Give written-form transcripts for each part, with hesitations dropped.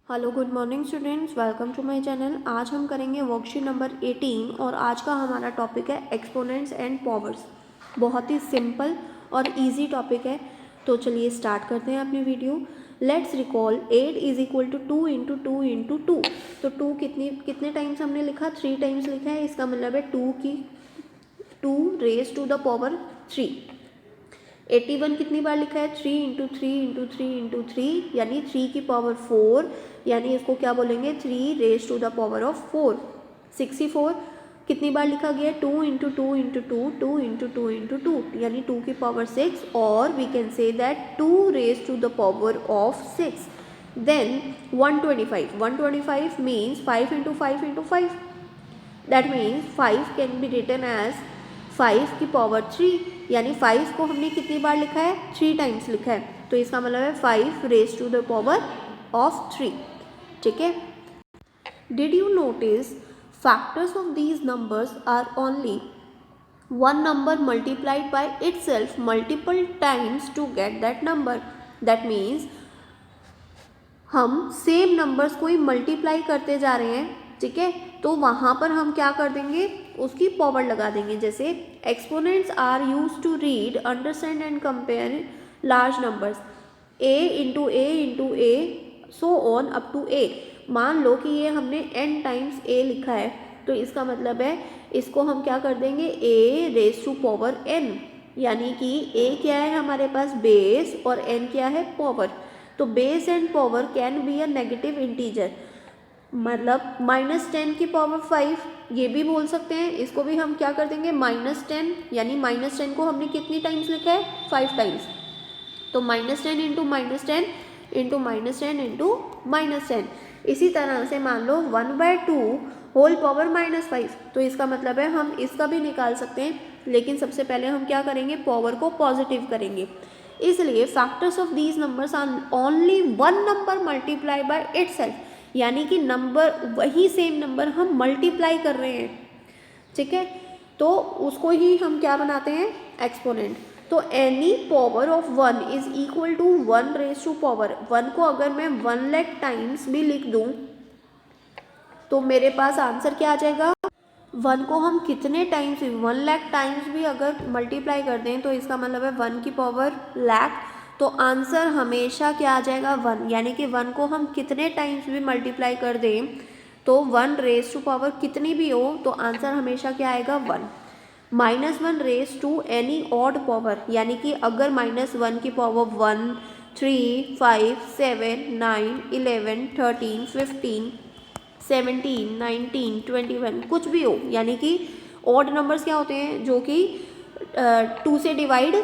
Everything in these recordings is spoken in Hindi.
Hello good morning students, welcome to my channel. आज हम करेंगे वर्कशीट नंबर 18 और आज का हमारा टॉपिक है एक्सपोनेंट्स एंड पावर्स। बहुत ही सिंपल और इजी टॉपिक है, तो चलिए स्टार्ट करते हैं अपनी video. Let's recall 8 is equal to 2 into 2 into 2। तो 2 कितने टाइम्स हमने लिखा, 3 टाइम्स लिखा है। इसका मतलब है 2 रेज टू द पावर 3। 81 कितनी बार लिखा है, 3 into three into three into three, यानी 3 की पावर 4, यानी इसको क्या बोलेंगे, 3 raise to the power of 4। 64 कितनी बार लिखा गया है, 2 into two into two, 2 into two into two, यानी 2 की पावर 6, और we can say that 2 raise to the power of 6। Then 125 means 5 into 5 into 5, that means 5 can be written as 5 की पावर 3, यानी 5 को हमने कितनी बार लिखा है, 3 टाइम्स लिखा है। तो इसका मतलब है 5 raise to the power of 3। ठीक है। Did you notice factors of these numbers are only one number multiplied by itself multiple times to get that number. That means हम सेम नंबर्स को ही मल्टीप्लाई करते जा रहे हैं। ठीक है, तो वहाँ पर हम क्या कर देंगे, उसकी पावर लगा देंगे। जैसे exponents are use to read, understand and compare large numbers, a into a so on up to a. मान लो कि ये हमने n टाइम्स a लिखा है, तो इसका मतलब है इसको हम क्या कर देंगे, a raise to power n, यानी कि a क्या है हमारे पास, बेस, और n क्या है, पावर। तो base and power can be a negative integer, मतलब -10 की पावर 5, ये भी बोल सकते हैं। इसको भी हम क्या कर देंगे, -10, यानी -10 को हमने कितनी टाइम्स लिखा है, 5 टाइम्स। तो -10 इंटू -10 इंटू -10 इंटू -10। इसी तरह से मान लो 1/2 होल पावर -5, तो इसका मतलब है हम इसका भी निकाल सकते हैं, लेकिन सबसे पहले हम क्या करेंगे, पावर को पॉजिटिव करेंगे। इसलिए factors of these numbers are only one number multiply by itself, यानी कि नंबर, वही सेम नंबर हम मल्टीप्लाई कर रहे हैं। ठीक है, तो उसको ही हम क्या बनाते हैं, एक्सपोनेंट। तो any power of 1 is equal to 1 raise to power 1 को अगर मैं 1 लाख टाइम्स भी लिख दूं, तो मेरे पास आंसर क्या आ जाएगा, 1 को हम कितने टाइम्स, 1 लाख टाइम्स भी अगर मल्टीप्लाई कर दें, तो इसका मतलब है 1 की पावर लाख, तो आंसर हमेशा क्या आ जाएगा, 1। यानी कि 1 को हम कितने टाइम्स भी मल्टीप्लाई कर दें, तो 1 रेज टू पावर कितनी भी हो, तो आंसर हमेशा क्या आएगा, 1। -1 raise to any odd power, यानी कि अगर -1 की पावर 1, 3, 5, 7, 9, 11, 13, 15, 17, 19, 21 कुछ भी हो, यानी कि ऑड नंबर्स क्या होते हैं, जो कि 2 से डिवाइड।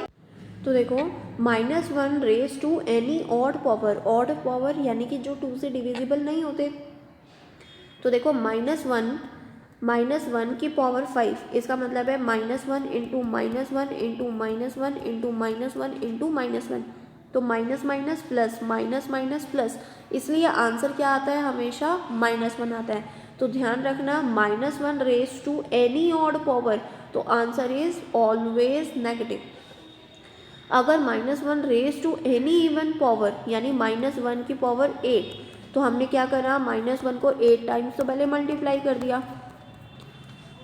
तो देखो, -1 raise to any odd power यानी कि जो 2 से डिविजिबल नहीं होते। तो देखो, -1 की पावर 5, इसका मतलब है -1 इंटू -1 इंटू -1 इंटू -1 इंटू -1, तो minus minus plus minus minus plus, इसलिए आंसर क्या आता है, हमेशा -1 आता है। तो ध्यान रखना, -1 raise to any odd power, तो आंसर इज ऑलवेज नेगेटिव। अगर -1 raise to any even power, यानी -1 की पावर 8, तो हमने क्या करा, -1 को 8 टाइम्स तो पहले मल्टीप्लाई कर दिया,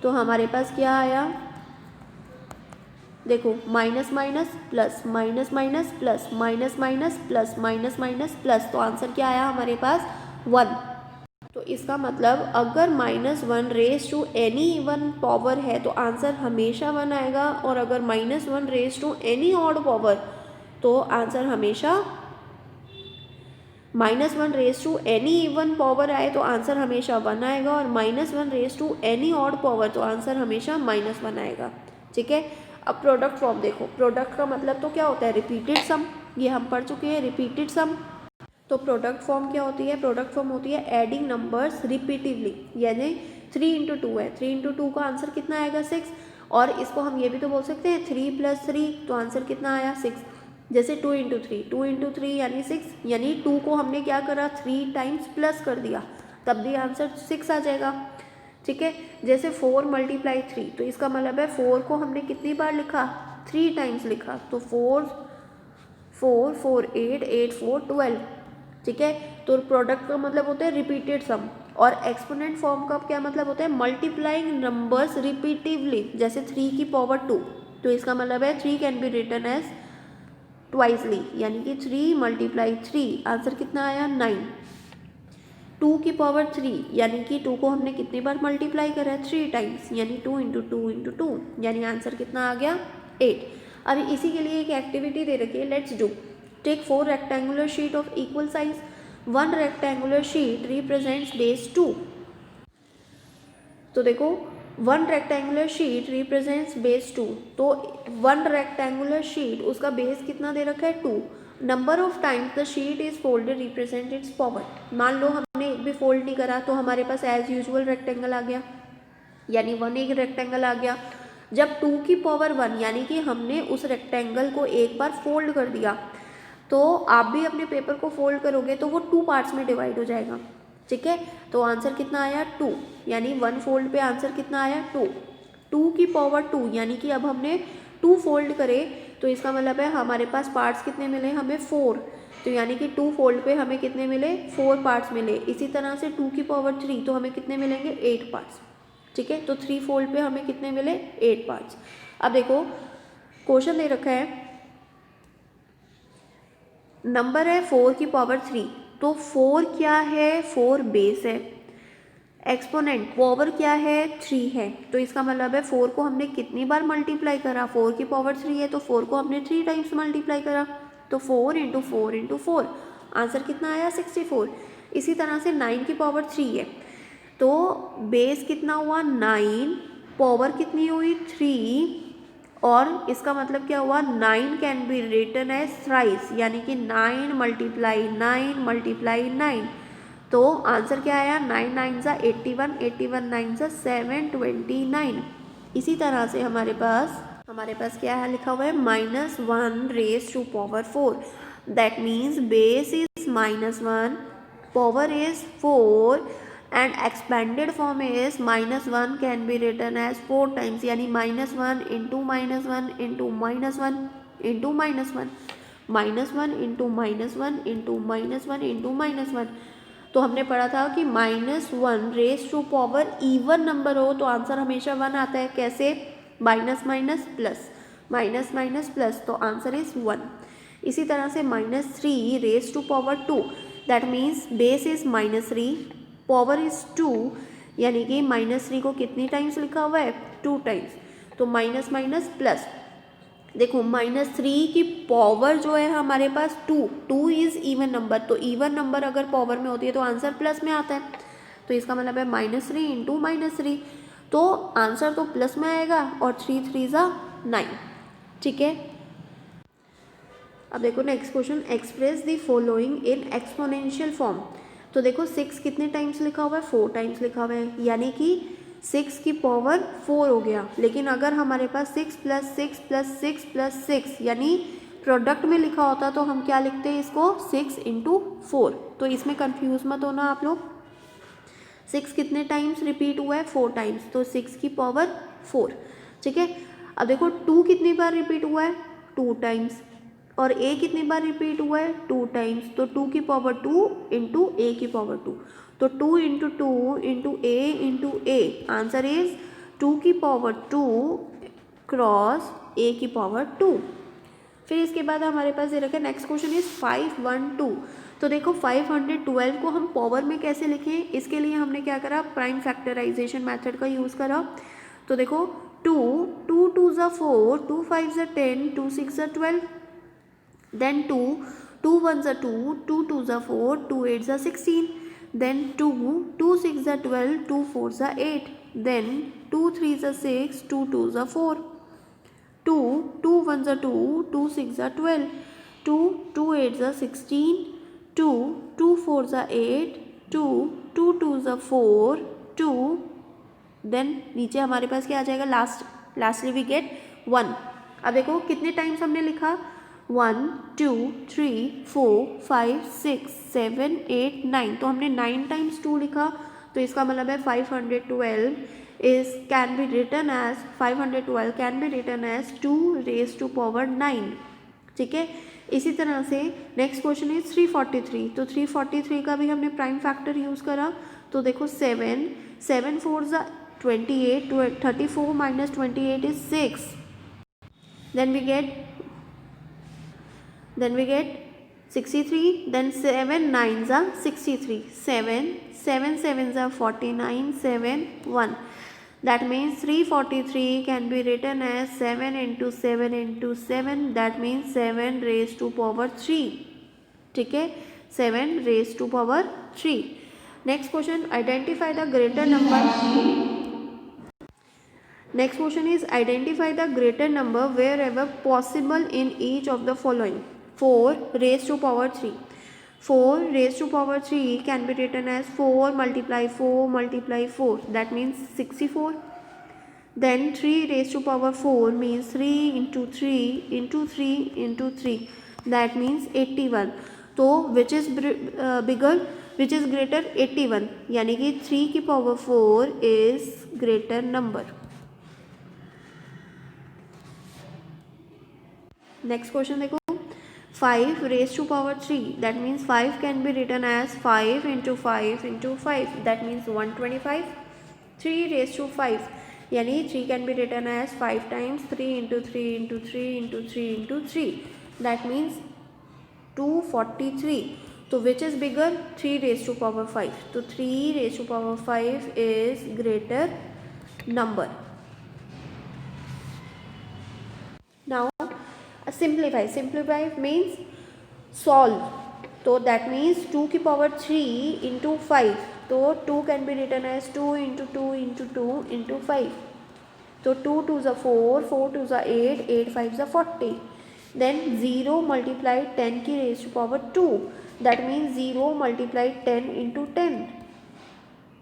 तो हमारे पास क्या आया, देखो, minus minus plus minus minus plus minus minus plus minus minus plus, तो आंसर क्या आया हमारे पास, 1। तो इसका मतलब अगर -1 raise to any even power है, तो आंसर हमेशा 1 आएगा, और अगर -1 raise to any odd power, तो आंसर हमेशा -1 raise to any even power आए, तो आंसर हमेशा 1 आएगा, और -1 raise to any odd power, तो आंसर हमेशा -1 आएगा। ठीक है। अब प्रोडक्ट फॉर्म देखो, प्रोडक्ट का मतलब तो क्या होता है, रिपीटेड सम, ये हम पढ़ चुके हैं, रिपीटेड सम। तो प्रोडक्ट फॉर्म क्या होती है, प्रोडक्ट फॉर्म होती है एडिंग नंबर्स रिपीटिवली, यानी 3 इंटू 2 है, 3 इंटू 2 का आंसर कितना आएगा, 6। और इसको हम ये भी तो बोल सकते हैं 3 + 3, तो आंसर कितना आया, 6। जैसे 2 इंटू 3 यानी 6, यानी 2 को हमने क्या करा, 3 टाइम्स प्लस कर दिया, तब भी आंसर 6 आ जाएगा। ठीक है। जैसे 4 × 3, तो इसका मतलब है 4 को हमने कितनी बार लिखा, 3 टाइम्स लिखा, तो 4 4 4 8 8 4 12। ठीक है। तो प्रोडक्ट का मतलब होता है रिपीटेड सम, और एक्सपोनेंट फॉर्म का क्या मतलब होता है, मल्टीप्लाइंग नंबर्स रिपीटिवली, जैसे 3 की पावर 2, तो इसका मतलब है 3 कैन बी रिटन एज ट्वाइसली, यानी कि 3 मल्टीप्लाई 3, आंसर कितना आया 9। 2 की पावर 3, यानी कि 2 को हमने कितनी बार मल्टीप्लाई करा है, 3 टाइम्स, यानी 2 इंटू 2 इंटू 2, यानी आंसर कितना आ गया 8। अब इसी के लिए एक एक्टिविटी दे रखी है, let's do. Take 4 rectangular sheet of equal size, 1 rectangular sheet represents base 2। तो देखो 1 रेक्टेंगुलर शीट रिप्रेजेंट्स बेस 2, तो 1 रेक्टेंगुलर शीट उसका बेस कितना दे रखा है 2। Number of times the sheet is folded represent it's power. मान लो हमने एक भी फोल्ड नहीं करा तो हमारे पास एज यूजुअल रेक्टेंगल आ गया, यानी 1 एक रेक्टेंगल आ गया। जब 2 की पावर 1, यानी कि हमने उस रेक्टेंगल को एक बार फोल्ड कर दिया, तो आप भी अपने पेपर को फोल्ड करोगे तो वो 2 पार्ट्स में डिवाइड हो जाएगा, ठीक है। तो आंसर कितना आया 2, यानी 1 फोल्ड पे आंसर कितना आया 2। 2 की पावर 2, यानी कि अब हमने 2 फोल्ड करे, तो इसका मतलब है हमारे पास पार्ट्स कितने मिले हमें 4, तो यानी कि 2 फोल्ड पे हमें कितने मिले 4 पार्ट्स मिले। इसी तरह से 2 की पावर 3, तो हमें कितने मिलेंगे 8 पार्ट्स, ठीक है। तो 3 फोल्ड पे हमें कितने मिले 8 पार्ट्स। अब देखो क्वेश्चन दे रखा है, नंबर है 4 की पावर 3, तो 4 क्या है 4 बेस है, एक्सपोनेंट पावर क्या है 3 है, तो इसका मतलब है 4 को हमने कितनी बार मल्टीप्लाई करा, 4 की पावर 3 है तो 4 को हमने 3 टाइम्स मल्टीप्लाई करा, तो 4 इंटू 4 इंटू 4, आंसर कितना आया 64। इसी तरह से 9 की पावर 3 है, तो बेस कितना हुआ 9, पावर कितनी हुई 3, और इसका मतलब क्या हुआ 9 can be written as thrice, यानी कि 9 मल्टीप्लाई 9 मल्टीप्लाई 9, तो आंसर क्या आया 9 9 ज़ा 81, 81 9 ज़ा 729। इसी तरह से हमारे पास क्या है लिखा हुआ है -1 raise to power 4, that means base is -1, power is 4, and expanded form is -1 can be written as 4 times, यानी -1 into -1 into -1 into -1, -1 into -1 into -1 into -1। तो हमने पढ़ा था कि -1 raise to power even number हो तो आंसर हमेशा 1 आता है, कैसे minus minus plus, minus minus plus, तो आंसर इज 1। इसी तरह से -3 raise to power 2, that means base is -3, power is 2, यानी कि -3 को कितनी टाइम्स लिखा हुआ है 2 टाइम्स, तो माइनस माइनस प्लस। देखो -3 की पावर जो है हमारे पास 2 इज इवन नंबर, तो इवन नंबर अगर पावर में होती है तो आंसर प्लस में आता है, तो इसका मतलब है -3 इंटू -3, तो आंसर तो प्लस में आएगा, और 3 3 ज़ा 9, ठीक है। अब देखो next question, express the following in exponential form. तो देखो 6 कितने टाइम्स लिखा हुआ है 4 टाइम्स लिखा हुआ है, यानी कि 6 की पावर 4 हो गया। लेकिन अगर हमारे पास 6 प्लस 6 प्लस 6 प्लस 6 यानी प्रोडक्ट में लिखा होता तो हम क्या लिखते हैं इसको 6 इंटू 4, तो इसमें कंफ्यूज मत होना आप लोग। 6 कितने टाइम्स रिपीट हुआ है 4 टाइम्स, तो 6 की पावर 4, ठीक है। अब देखो 2 कितनी बार रिपीट हुआ है 2 टाइम्स, और a कितनी बार रिपीट हुआ है 2 टाइम्स, तो 2 की पावर 2 इंटू ए की पावर 2, तो 2 into 2 into A, answer is 2 की पावर 2 क्रॉस a की पावर 2। फिर इसके बाद हमारे पास ये रखा नेक्स्ट क्वेश्चन इज 512। तो देखो 512 को हम पावर में कैसे लिखें, इसके लिए हमने क्या करा प्राइम फैक्टराइजेशन मेथड का यूज़ करा। तो देखो 2 2 2 ज़ा 4, 2 5 ज़ा 10, 2 6 ज़ा 12, then 2 2 1 ज़ा 2, 2 2 ज़ा 4, 2 8 ज़ा 16, then 2 2 6 ज़ा 12, 2 4 ज़ा 8, then 2 3 ज़ा 6, 2 2 ज़ा 4, 2 2 1 ज़ा 2, 2 6 ज़ा 12, 2 2 8 ज़ा 16, 2 2 4 ज़ा 8, 2 2 2 ज़ा 4, 2, देन नीचे हमारे पास क्या आ जाएगा लास्टली वी गेट 1। अब देखो कितने टाइम्स हमने लिखा 1 2 3 4 5 6 7 8 9, तो हमने 9 टाइम्स 2 लिखा, तो इसका मतलब है 512 can be written as 2 raise to power 9, ठीक है। इसी तरह से नेक्स्ट क्वेश्चन इज 343। तो 343 का भी हमने प्राइम फैक्टर यूज़ करा। तो देखो 7 7 4 ज़ा 28, 34 minus 28 is 6. Then we get 63. Then 7 9s are 63. 7 7 7s are 49. 7 1. That means 343 can be written as 7 into 7 into 7. That means 7 raised to power 3. ठीक है, 7 raised to power 3. Next question, identify the greater number. Next question is identify the greater number wherever possible in each of the following. 4 raised to power 3. 4 raised to power 3 can be written as 4 multiply 4 multiply 4. That means 64. Then 3 raised to power 4 means 3 into 3 into 3 into 3. That means 81. तो which is bigger, which is greater? 81. यानी कि 3 की power 4 is greater number. Next question देखो, 5 raised to power 3. That means 5 can be written as 5 into 5 into 5. That means 125. 3 raised to 5 यानी 3 can be written as 5 times 3 into 3 into 3 into 3 into 3. That means 243. तो which is bigger? 3 raised to power 5. तो 3 raised to power 5 is greater number. Now simplify means solve. तो that means 2 की power 3 into 5. तो 2 can be written as 2 into 2 into 2 into 5. तो 2 2s are 4, 4 2s are 8, 8 5s are 40. Then 0 multiplied 10 की raised to power 2. That means 0 multiplied 10 into 10.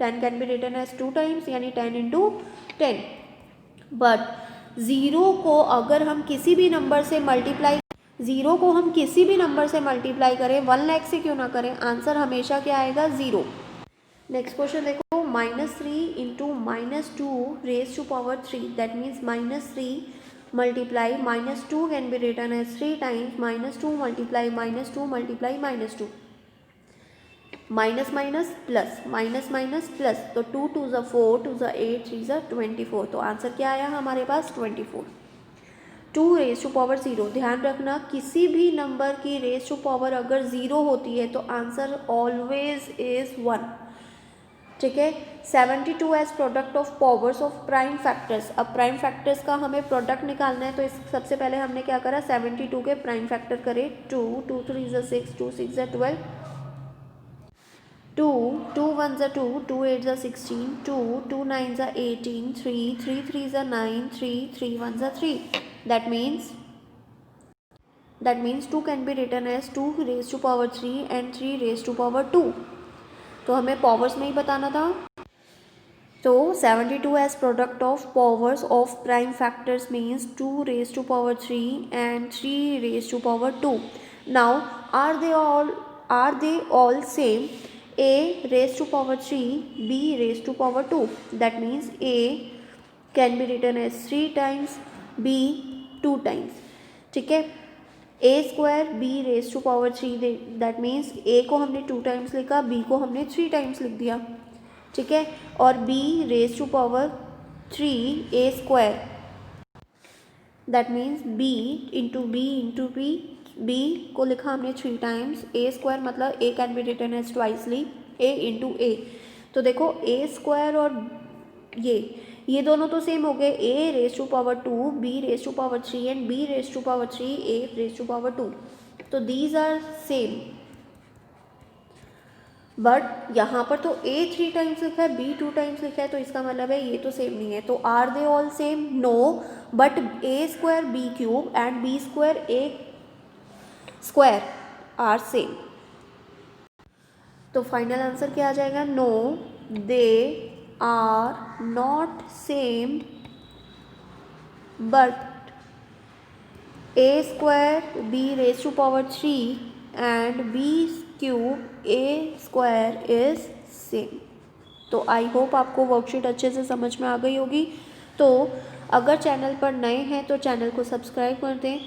10 can be written as 2 times यानी 10 into 10. But 0 को अगर हम किसी भी नंबर से मल्टीप्लाई करें 1 लाख से क्यों ना करें, आंसर हमेशा क्या आएगा? 0. नेक्स्ट क्वेश्चन देखो, -3 into -2 raise to power 3. That means -3 multiply -2 can be written as 3 times -2 multiply -2 multiply -2. Minus minus plus minus minus plus. तो 2 2 ज़ा 4 2 ज़ा 8 3 ज़ा 24. तो आंसर क्या आया हमारे पास? 24. 2 रेज टू पावर 0. ध्यान रखना किसी भी नंबर की रेज टू पावर अगर 0 होती है तो आंसर ऑलवेज इज 1. ठीक है. 72 as product of powers of prime factors. अब प्राइम फैक्टर्स का हमें प्रोडक्ट निकालना है तो इस सबसे पहले हमने क्या करा, 72 के प्राइम फैक्टर करे. 2 2 3 ज़ा 6 2 6 ज़ा 12, 2 2 1 ज़ा 2 2 8 ज़ा 16, 2 2 9 ज़ा 18, 3 3 3 ज़ा 9, 3 3 1 ज़ा 3. That means 2 can be written as 2 raised to power 3 and 3 raised to power 2. तो हमें पावर्स में ही बताना था. तो 72 as product of powers of prime factors means 2 raised to power 3 and 3 raised to power 2. Now are they all same? A raised to power 3, B raised to power 2. That means A can be written as 3 times, B 2 times. ठीक है. A square B raise to power 3. That means A को हमने 2 टाइम्स लिखा, B को हमने 3 टाइम्स लिख दिया. ठीक है. और B raise to power 3 A square. That means B into B को लिखा हमने 3 टाइम्स. A स्क्वायर मतलब A can be written as twicely A into A. तो देखो A स्क्वायर और ये दोनों तो सेम हो गए. A raise to power 2, B raise to power 3 and B raise to power 3, A raise to power 2. तो दीज आर सेम. बट यहाँ पर तो A 3 टाइम्स लिखा है, B 2 टाइम्स लिखा है, तो इसका मतलब है ये तो सेम नहीं है. तो are they all same? No. But A square B cube and B square A square are same. तो फाइनल आंसर क्या आ जाएगा? No, they are not same, but A square B raised to power 3 and B cube A square is same. तो आई होप आपको वर्कशीट अच्छे से समझ में आ गई होगी. तो अगर चैनल पर नए हैं तो चैनल को सब्सक्राइब कर दें.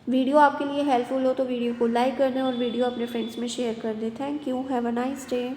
वीडियो आपके लिए हेल्पफुल हो तो वीडियो को लाइक कर दें और वीडियो अपने फ्रेंड्स में शेयर कर दें। Thank you, have a nice day.